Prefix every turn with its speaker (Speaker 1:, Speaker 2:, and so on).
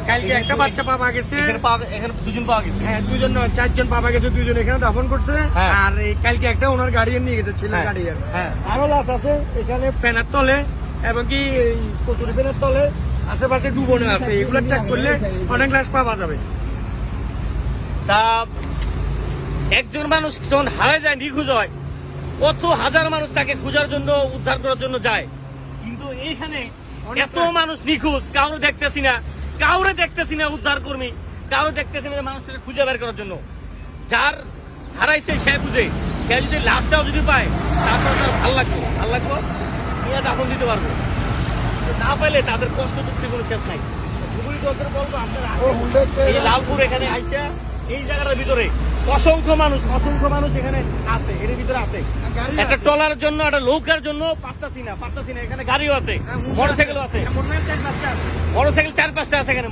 Speaker 1: কালকে একটা বাচ্চা পাওয়া গেছে,
Speaker 2: এখানে দুজন পাওয়া গেছে।
Speaker 1: হ্যাঁ দুজন নয়, 4 জন পাওয়া গেছে, 2 জন এখানে দাফন করছে।
Speaker 2: হ্যাঁ।
Speaker 1: আর এই কালকে একটা ওনার গার্ডিয়ান নিয়ে গেছে, ছেলের
Speaker 2: হ্যাঁ।
Speaker 1: গার্ডিয়ান।
Speaker 2: হ্যাঁ।
Speaker 1: আরো লাশ আছে এখানে ফ্যানের তলে এবং কি এই কচুরি ফ্যানের তলে, আশেপাশে ডুবনে আছে। এগুলো চেক করলে অনেক লাশ পাওয়া যাবে।
Speaker 2: তা একজন মানুষ যখন হারায় যায়, নিখোঁজ হয়, কত হাজার মানুষ তাকে খোঁজার জন্য, উদ্ধার করার জন্য যায়। কিন্তু এইখানে এত মানুষ নিখোঁজ, কাউরে দেখতেছি না, উদ্ধার কর্মী কাউরে দেখতেছি না মানুষটাকে খুঁজে বের করার জন্য। যার হারাইছে সে খুঁজে, সে যদি লাশটাও যদি পায় তারপর তার ভাল লাগবো নিয়ে দাফন দিতে পারবো। না পাইলে তাদের কষ্ট দুঃখের কোনো শেষ নাই। খুবই দরকার বলবো আপনারা, এই লালপুর এখানে আইসা এই জায়গাটার ভিতরে অসংখ্য মানুষ এখানে আছে, এর ভিতরে আছে। একটা ট্রলার জন্য, একটা নৌকার জন্য পারতাছি না। এখানে গাড়িও আছে, মোটরসাইকেলও আছে, মোটরসাইকেল 4-5টা আছে এখানে।